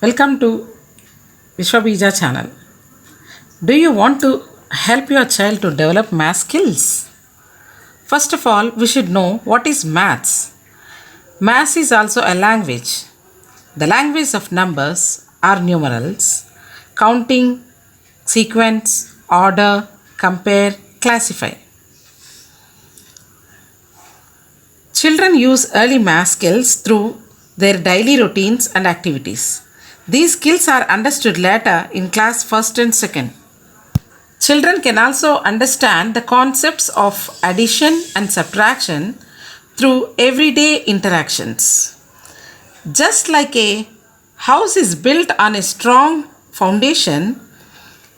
Welcome to Vishwabija channel. Do you want to help your child to develop math skills? First of all, we should know what is maths. Maths is also a language. The language of numbers are numerals, counting, sequence, order, compare, classify. Children use early math skills through their daily routines and activities. These skills are understood later in class 1st and 2nd. Children can also understand the concepts of addition and subtraction through everyday interactions. Just like a house is built on a strong foundation,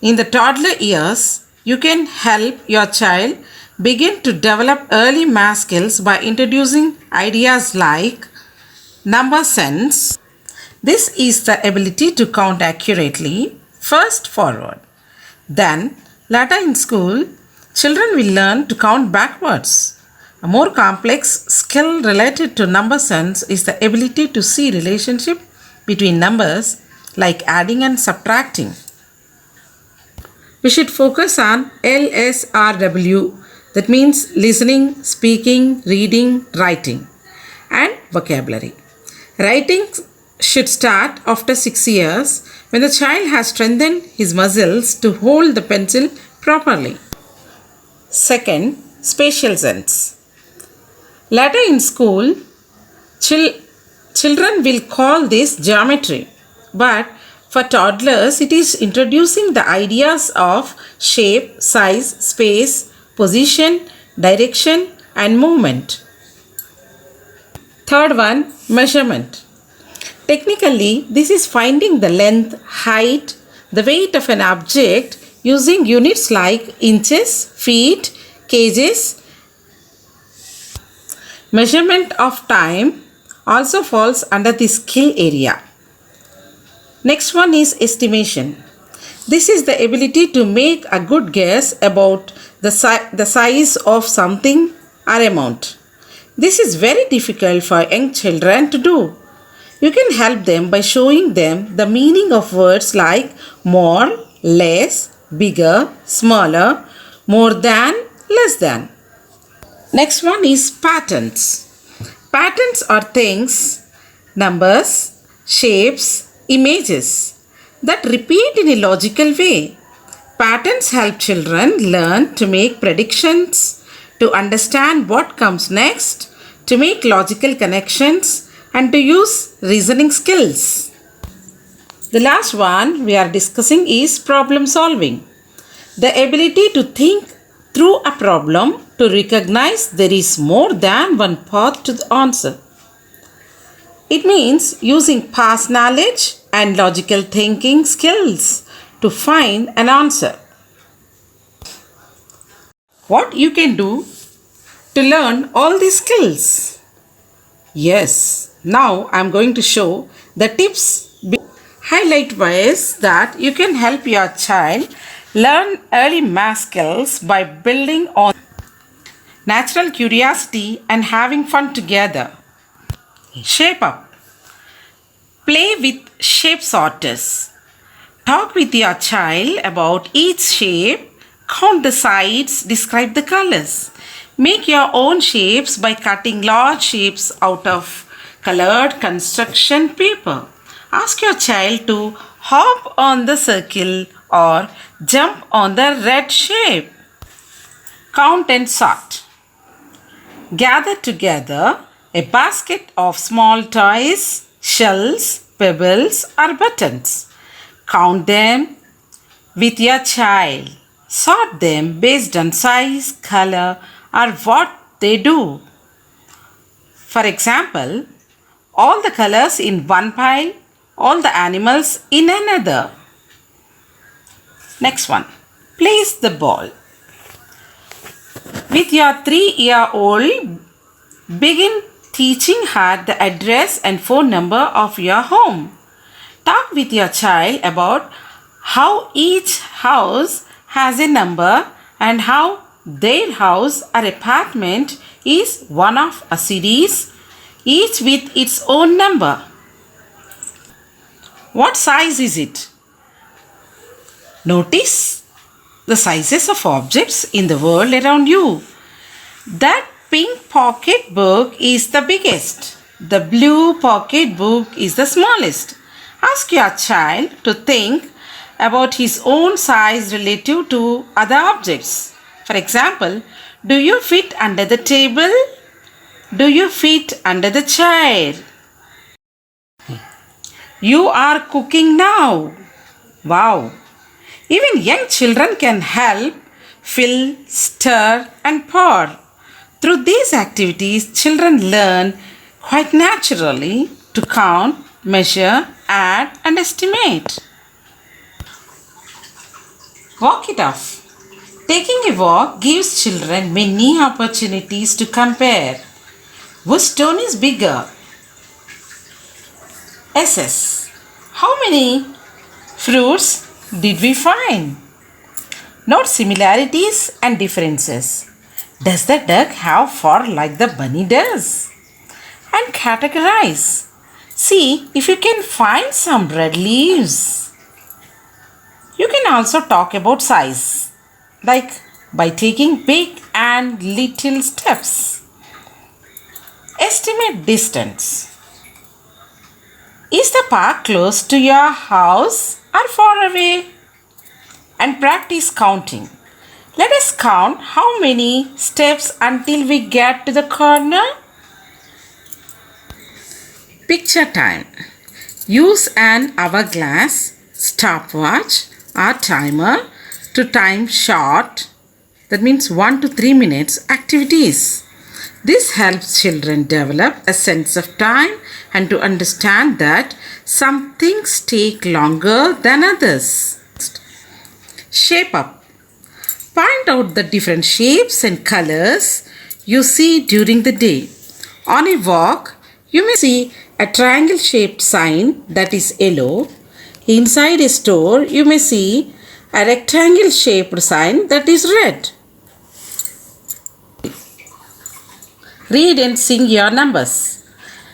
in the toddler years, you can help your child begin to develop early math skills by introducing ideas like number sense. This is the ability to count accurately, first forward. Then, later in school, children will learn to count backwards. A more complex skill related to number sense is the ability to see relationship between numbers like adding and subtracting. We should focus on LSRW, that means listening, speaking, reading, writing, and vocabulary. Writing should start after 6 years when the child has strengthened his muscles to hold the pencil properly. Second, spatial sense. Later in school, children will call this geometry, but for toddlers, it is introducing the ideas of shape, size, space, position, direction, and movement. Third one, measurement. Technically, this is finding the length, height, the weight of an object using units like inches, feet, kgs. Measurement of time also falls under this skill area. Next one is estimation. This is the ability to make a good guess about the size of something or amount. This is very difficult for young children to do. You can help them by showing them the meaning of words like more, less, bigger, smaller, more than, less than. Next one is patterns. Patterns are things, numbers, shapes, images that repeat in a logical way. Patterns help children learn to make predictions, to understand what comes next, to make logical connections, and to use reasoning skills. The last one we are discussing is problem solving. The ability to think through a problem, to recognize there is more than one path to the answer. It means using past knowledge and logical thinking skills to find an answer. What you can do to learn all these skills? Yes, now I am going to show the tips highlight ways that you can help your child learn early math skills by building on natural curiosity and having fun together. Shape up. Play with shape sorters. Talk with your child about each shape. Count the sides, describe the colors. Make your own shapes by cutting large shapes out of colored construction paper. Ask your child to hop on the circle or jump on the red shape. Count and sort. Gather together a basket of small toys, shells, pebbles, or buttons. Count them with your child. Sort them based on size, color, or what they do. For example, all the colors in one pile, all the animals in another. Next one, place the ball. With your 3-year-old, begin teaching her the address and phone number of your home. Talk with your child about how each house has a number and how their house or apartment is one of a series, each with its own number. What size is it? Notice the sizes of objects in the world around you. That pink pocket book is the biggest. The blue pocket book is the smallest. Ask your child to think about his own size relative to other objects. For example, do you fit under the table? Do you fit under the chair? You are cooking now. Wow! Even young children can help fill, stir, and pour. Through these activities, children learn quite naturally to count, measure, add, and estimate. Walk it off. Taking a walk gives children many opportunities to compare. Which stone is bigger? Assess. How many fruits did we find? Note similarities and differences. Does the duck have fur like the bunny does? And categorize. See if you can find some red leaves. You can also talk about size, like by taking big and little steps. Estimate distance. Is the park close to your house or far away? And practice counting. Let us count how many steps until we get to the corner. Picture time. Use an hourglass, stopwatch, or timer to time short, that means 1 to 3 minutes activities. This helps children develop a sense of time and to understand that some things take longer than others. Shape up. Point out the different shapes and colors you see during the day. On a walk, you may see a triangle shaped sign that is yellow. Inside a store, you may see a rectangle shaped sign that is red. Read and sing your numbers.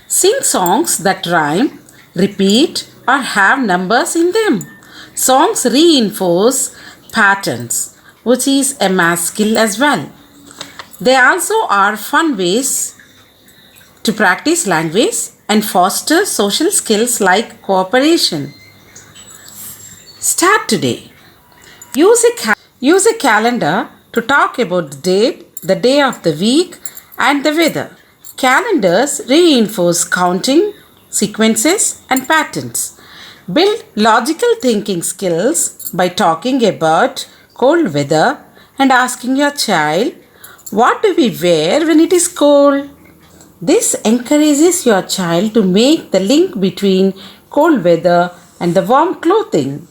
Sing songs that rhyme, repeat, or have numbers in them. Songs reinforce patterns, which is a math skill as well. They also are fun ways to practice language and foster social skills like cooperation. Start today. Use a calendar to talk about the date, the day of the week, and the weather. Calendars reinforce counting, sequences, and patterns. Build logical thinking skills by talking about cold weather and asking your child, what do we wear when it is cold? This encourages your child to make the link between cold weather and the warm clothing.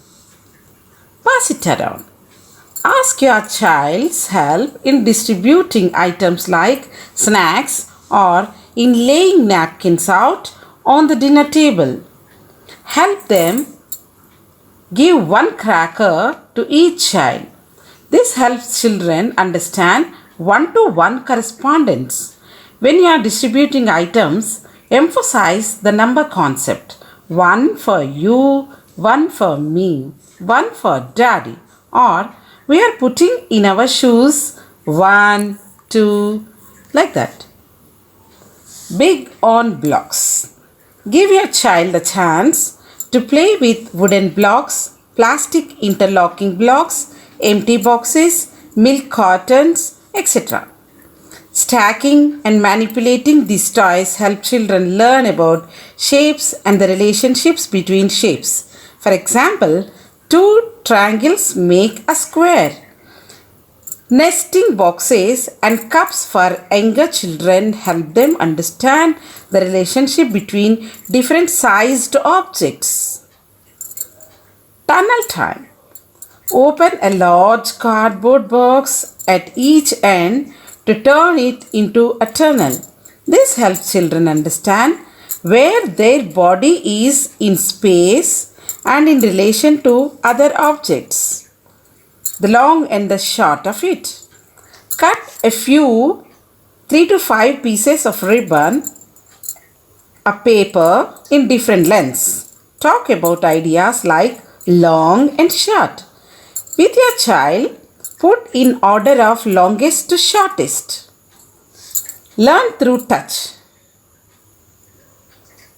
Pass it around. Ask your child's help in distributing items like snacks or in laying napkins out on the dinner table. Help them give one cracker to each child. This helps children understand one-to-one correspondence. When you are distributing items, emphasize the number concept. One for you, one for me, one for daddy. Or we are putting in our shoes 1, 2, like that. Big on blocks. Give your child a chance to play with wooden blocks, plastic interlocking blocks, empty boxes, milk cartons, etc. Stacking and manipulating these toys help children learn about shapes and the relationships between shapes. For example, 2 triangles make a square. Nesting boxes and cups for younger children help them understand the relationship between different sized objects. Tunnel time. Open a large cardboard box at each end to turn it into a tunnel. This helps children understand where their body is in space and in relation to other objects. The long and the short of it. Cut a few 3 to 5 pieces of ribbon, a paper in different lengths. Talk about ideas like long and short. With your child, put in order of longest to shortest. Learn through touch.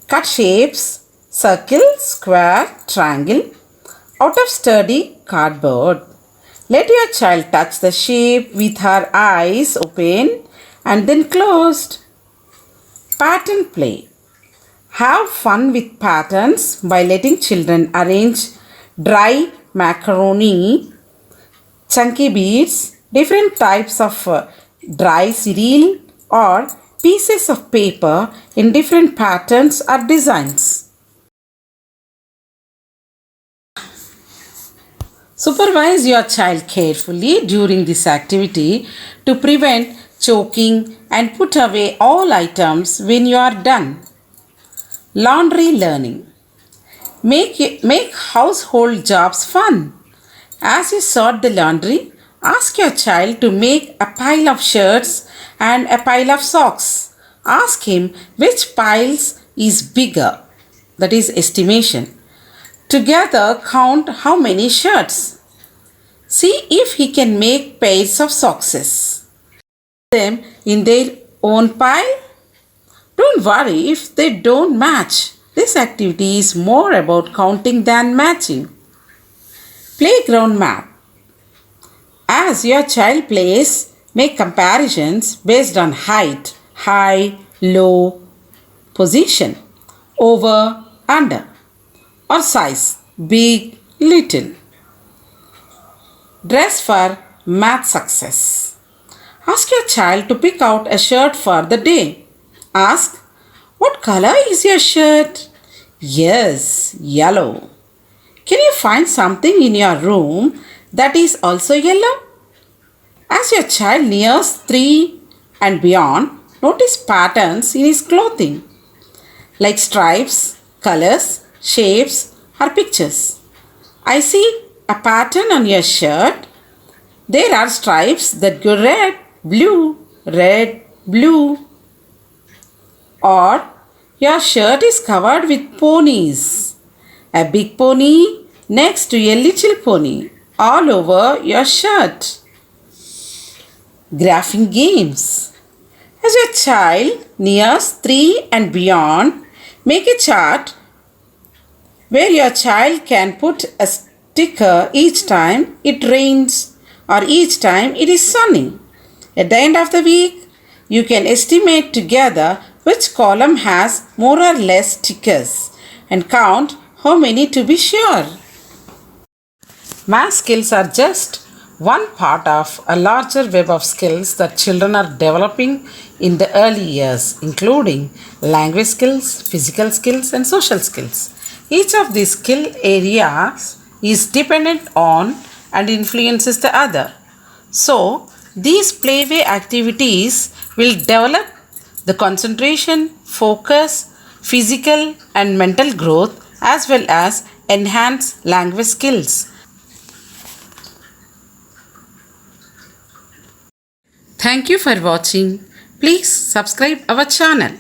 Cut shapes, circle, square, triangle out of sturdy cardboard. Let your child touch the shape with her eyes open and then closed. Pattern play. Have fun with patterns by letting children arrange dry macaroni, chunky beads, different types of dry cereal, or pieces of paper in different patterns or designs. Supervise your child carefully during this activity to prevent choking and put away all items when you are done. Laundry learning. Make household jobs fun. As you sort the laundry, ask your child to make a pile of shirts and a pile of socks. Ask him which piles is bigger, that is estimation. Together count how many shirts. See if he can make pairs of socks. Them in their own pile. Don't worry if they don't match. This activity is more about counting than matching. Playground map. As your child plays, make comparisons based on height, high, low, position, over, under, or size, big, little. Dress for math success. Ask your child to pick out a shirt for the day. Ask, what color is your shirt? Yes, yellow. Can you find something in your room that is also yellow? As your child nears 3 and beyond, notice patterns in his clothing, like stripes, colors, shapes, or pictures. I see a pattern on your shirt. There are stripes that go red, blue. Or your shirt is covered with ponies. A big pony next to a little pony all over your shirt. Graphing games. As your child nears 3 and beyond, make a chart where your child can put a sticker each time it rains or each time it is sunny. At the end of the week, you can estimate together which column has more or less stickers and count how many to be sure. Math skills are just one part of a larger web of skills that children are developing in the early years, including language skills, physical skills, and social skills. Each of these skill areas is dependent on and influences the other. So, these playway activities will develop the concentration, focus, physical and mental growth as well as enhance language skills. Thank you for watching. Please subscribe our channel.